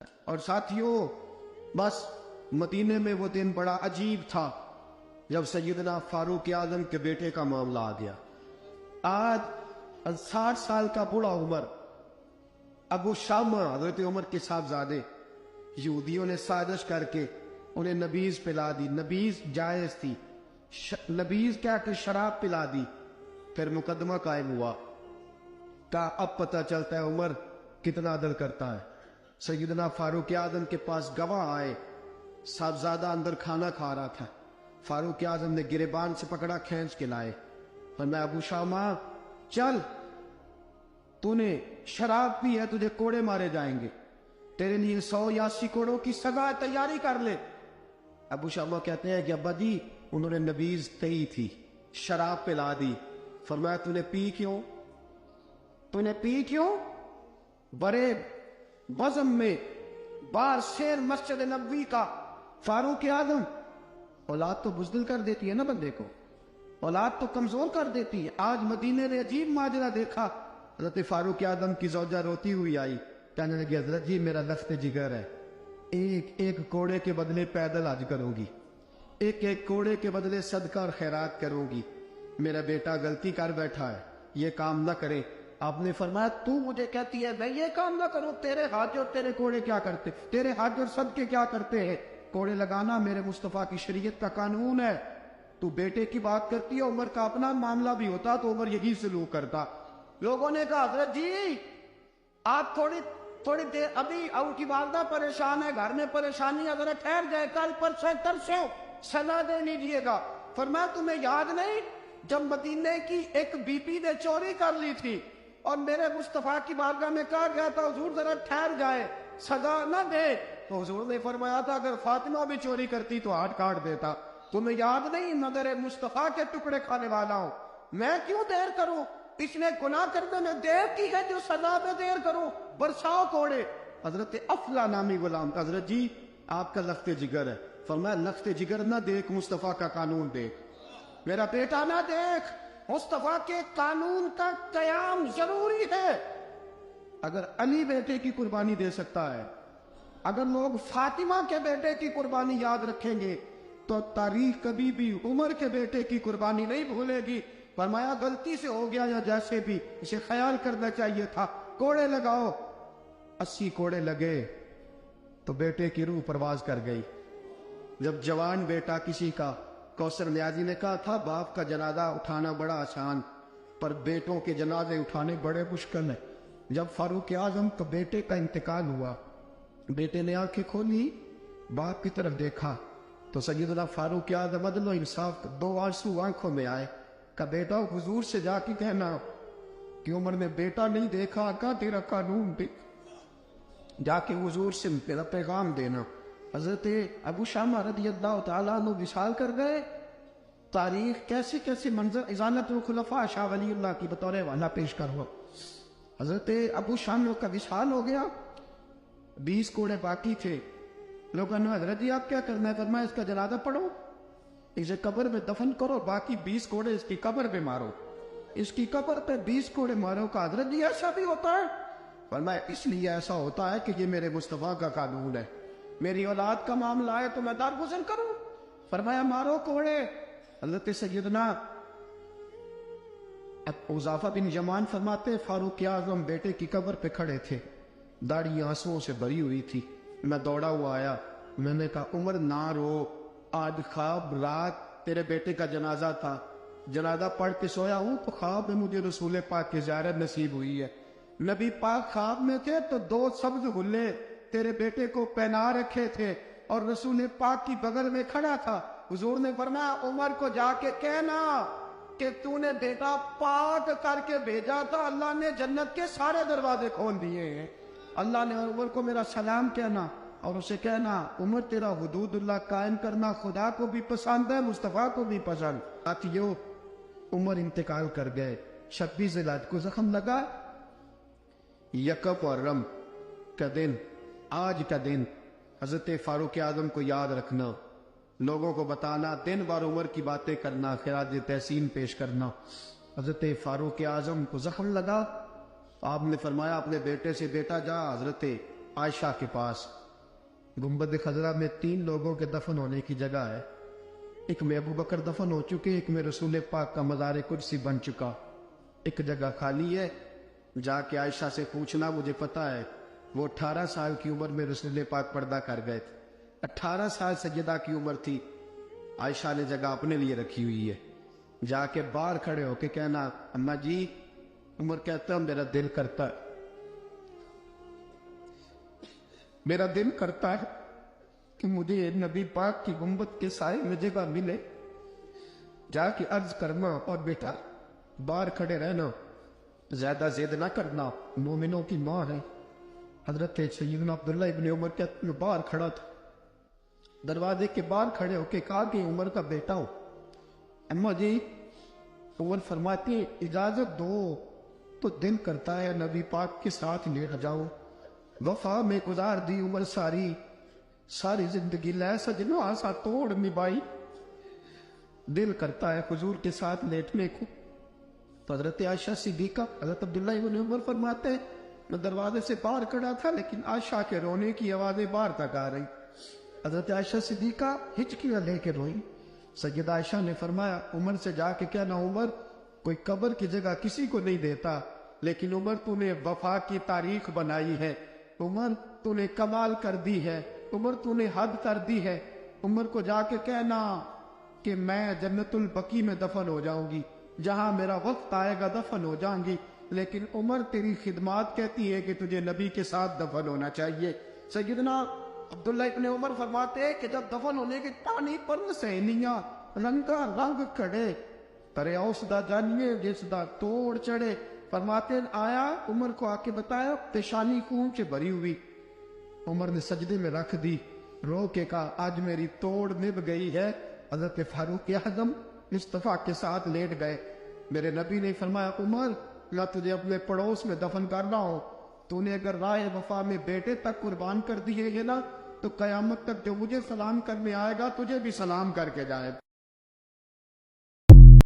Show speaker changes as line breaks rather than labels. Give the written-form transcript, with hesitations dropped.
اور ساتھیوں، بس مدینے میں وہ دن بڑا عجیب تھا جب سیدنا فاروق اعظم کے بیٹے کا معاملہ آ گیا۔ آج 60 سال کا بوڑھا عمر ابو شامہ حضرت عمر کے صاحبزادے، یہودیوں نے سازش کر کے انہیں نبیذ پلا دی۔ نبیذ جائز تھی، نبیذ کیا کہ شراب پلا دی۔ پھر مقدمہ قائم ہوا، کہا اب پتہ چلتا ہے عمر کتنا عدل کرتا ہے۔ سیدنا فاروق اعظم کے پاس گواہ آئے، صاحبزادہ اندر کھانا کھا رہا تھا، فاروق اعظم نے گریبان سے پکڑا، کھینچ کے لائے، فرمایا ابو شامہ چل، تو نے شراب پی ہے، تجھے کوڑے مارے جائیں گے، تیرے لیے 180 کوڑوں کی سزا تیاری کر لے۔ ابو شامہ کہتے ہیں کہ ابا جی انہوں نے نبیذ تئی تھی، شراب پلا دی۔ فرمایا تو نے پی کیوں؟ تو نے پی کیوں؟ بڑے بزم میں بار شیر مسجد نبوی کا فاروق اعظم، اولاد تو بزدل کر دیتی ہے نا بندے کو، اولاد تو کمزور کر دیتی ہے۔ آج مدینے نے عجیب ماجرا دیکھا، حضرت فاروق اعظم کی زوجہ روتی ہوئی آئی، کہنے لگی حضرت جی میرا لخت جگر ہے، ایک ایک کوڑے کے بدلے پیدل حج کروں گی، ایک ایک کوڑے کے بدلے صدقہ اور خیرات کروں گی، میرا بیٹا غلطی کر بیٹھا ہے، یہ کام نہ کرے۔ آپ نے فرمایا تو مجھے کہتی ہے میں یہ کام نہ کروں؟ تیرے حج اور تیرے کوڑے کیا کرتے، تیرے حج اور صدقے کیا کرتے ہیں؟ کوڑے لگانا میرے مصطفیٰ کی شریعت کا قانون ہے۔ تو بیٹے کی بات کرتی ہے، عمر کا اپنا معاملہ بھی ہوتا تو عمر یہی سلوک کرتا۔ لوگوں نے کہا حضرت جی آپ تھوڑی دیر، ابھی ان کی والدہ پریشان ہے، گھر میں پریشانی ہے، ذرا ٹھہر جائے، کل پرسوں ترسوں سزا دے لیجیے گا۔ فرمایا تمہیں یاد نہیں جب مدینے کی ایک بی پی نے چوری کر لی تھی اور میرے مصطفیٰ کی بارگاہ میں کہا گیا تھا حضور ذرا ٹھہر جائے، سزا نہ دے، تو حضور نے فرمایا تھا اگر فاطمہ بھی چوری کرتی تو ہاتھ کاٹ دیتا۔ تمہیں یاد نہیں نظر مصطفیٰ کے ٹکڑے کھانے والا ہوں، میں کیوں دیر کروں؟ اس نے گناہ کرنے میں دیر کی ہے جو سزا میں دیر کروں، برساؤ کوڑے۔ حضرت افلا نامی غلام کا حضرت جی آپ کا لخت جگر ہے۔ فرمایا لخت جگر نہ دیکھ، مصطفیٰ کا قانون دیکھ، میرا بیٹا نہ دیکھ، مصطفیٰ کے قانون کا قیام ضروری ہے۔ اگر علی بیٹے کی قربانی دے سکتا ہے، اگر لوگ فاطمہ کے بیٹے کی قربانی یاد رکھیں گے تو تاریخ کبھی بھی عمر کے بیٹے کی قربانی نہیں بھولے گی۔ فرمایا غلطی سے ہو گیا یا جیسے بھی، اسے خیال کرنا چاہیے تھا، کوڑے لگاؤ۔ 80 کوڑے لگے تو بیٹے کی روح پرواز کر گئی۔ جب جوان بیٹا کسی کا، کوثر نیازی نے کہا تھا باپ کا جنازہ اٹھانا بڑا آسان پر بیٹوں کے جنازے اٹھانے بڑے مشکل ہیں۔ جب فاروق اعظم کا بیٹے کا انتقال ہوا، بیٹے نے آنکھیں کھولی، باپ کی طرف دیکھا تو سیدنا فاروق اعظم عدل و انصاف، 2 آنسو آنکھوں میں آئے، کہ بیٹا حضور سے جا کے کہنا کہ عمر نے بیٹا نہیں دیکھا، آقا تیرا قانون دیکھ، جا کے حضور سے میرا پیغام دینا۔ حضرت ابو شامہ رضی اللہ تعالیٰ عنہ وصال کر گئے۔ تاریخ کیسے کیسے منظر ازالت الخلفاء شاہ ولی اللہ کی بطور والا پیش کر ہوا۔ حضرت ابو شامہ کا وصال ہو گیا، 20 کوڑے باقی تھے۔ لوگوں نے حضرت جی آپ کیا کرنا ہے؟ فرمایا اس کا جنازہ پڑھو، اسے قبر میں دفن کرو، باقی 20 کوڑے اس کی قبر پہ مارو، اس کی قبر پہ 20 کوڑے مارو۔ کا حضرت جی ایسا بھی ہوتا ہے؟ فرمایا اس لیے ایسا ہوتا ہے کہ یہ میرے مصطفیٰ کا قانون ہے، میری اولاد کا معاملہ ہے تو میں درگزر کروں۔ فرمایا مارو کوڑے۔ حضرت سیدنا حذیفہ بن یمان فرماتے فاروق اعظم بیٹے کی قبر پہ کھڑے تھے، داڑھی آنسوؤں سے بھری ہوئی تھی، میں دوڑا ہوا آیا، میں نے کہا عمر نہ رو، آج خواب رات تیرے بیٹے کا جنازہ تھا، جنازہ پڑھ کے سویا ہوں تو خواب میں مجھے رسول پاک کی زیارت نصیب ہوئی ہے۔ نبی پاک خواب میں تھے تو 2 سبز غلے تیرے بیٹے کو پہنا رکھے تھے اور رسول پاک کی بغل میں کھڑا تھا۔ حضور نے فرمایا عمر کو جا کے کہنا کہ تو نے بیٹا پاک کر کے بھیجا تھا، اللہ نے جنت کے سارے دروازے کھول دیے ہیں۔ اللہ نے عمر کو میرا سلام کہنا اور اسے کہنا عمر تیرا حدود اللہ قائم کرنا خدا کو بھی پسند ہے، مصطفیٰ کو بھی پسند۔ ساتھیو عمر انتقال کر گئے، 26 ذی الحجہ کو زخم لگا، یکم محرم کا دن، آج کا دن حضرت فاروق اعظم کو یاد رکھنا، لوگوں کو بتانا، دن بار عمر کی باتیں کرنا، خراج تحسین پیش کرنا۔ حضرت فاروق اعظم کو زخم لگا، آپ نے فرمایا اپنے بیٹے سے بیٹا جا حضرت عائشہ کے پاس گنبد خضرا میں 3 لوگوں کے دفن ہونے کی جگہ ہے. ایک میں ابو بکر دفن ہو چکے, ایک میں رسول پاک کا مزار قدسی بن چکا, ایک جگہ خالی ہے. جا کے عائشہ سے پوچھنا, مجھے پتا ہے وہ 18 سال کی عمر میں رسول پاک پردہ کر گئے تھے. 18 سال سیدہ کی عمر تھی. عائشہ نے جگہ اپنے لیے رکھی ہوئی ہے. جا کے باہر کھڑے ہو کے کہنا, اماں جی. عمر کہتا ہے میرا دل کرتا ہے, میرا دل کرتا ہے کہ مجھے نبی پاک کی گنبد کے سائے میں جگہ ملے. جا کے عرض کرنا, اور بیٹا باہر کھڑے رہنا, زیادہ زید نہ کرنا, مومنوں کی ماں ہے. حضرت سیدنا عبداللہ ابن عمر کہتے ہیں باہر کھڑا تھا, دروازے کے باہر کھڑے ہو کے کہا کہ عمر کا بیٹا ہو. اماں جی. عمر فرماتی ہیں اجازت دو تو دل کرتا ہے نبی پاک کے ساتھ لیٹ جاؤ. وفا میں گزار دی عمر ساری, ساری زندگی لے سجنو آسا توڑ نبھائی. دل کرتا ہے حضور کے ساتھ لیٹنے کو. تو حضرت عائشہ صدیقہ, حضرت عبداللہ ابن عمر فرماتے ہیں میں دروازے سے باہر کھڑا تھا لیکن عائشہ کے رونے کی آوازیں باہر تک آ رہی. حضرت عائشہ صدیقہ ہچکیاں لے کے روئی. سیدہ عائشہ نے فرمایا عمر سے جا کے کہنا, عمر کوئی قبر کی جگہ کسی کو نہیں دیتا, لیکن عمر تو نے وفا کی تاریخ بنائی ہے, عمر تو نے کمال کر دی ہے, عمر تو نے حد کر دی ہے. عمر کو جا کے کہنا کہ میں جنت البقیع میں دفن ہو جاؤں گی, جہاں میرا وقت آئے گا دفن ہو جاؤں گی, لیکن عمر تیری خدمات کہتی ہے کہ تجھے نبی کے ساتھ دفن ہونا چاہیے. سیدنا عبداللہ ابن عمر فرماتے ہیں کہ جب دفن ہونے کے پانی پر سینیاں رنگا رنگ کھڑے, ترے اوس دا جانیے جس دا توڑ چڑھے. فرماتے ہیں آیا, عمر کو آ کے بتایا, پیشانی خون سے بھری ہوئی. عمر نے سجدے میں رکھ دی, رو کے کہا آج میری توڑ نبھ گئی ہے. حضرت فاروق اعظم مصطفیٰ کے ساتھ لیٹ گئے. میرے نبی نے فرمایا عمر نہ تجھے اپنے پڑوس میں دفن کرنا ہو, تو نے اگر راہ وفا میں بیٹے تک قربان کر دیے گے نا تو قیامت تک جو مجھے سلام کرنے آئے گا تجھے بھی سلام کر کے جائے.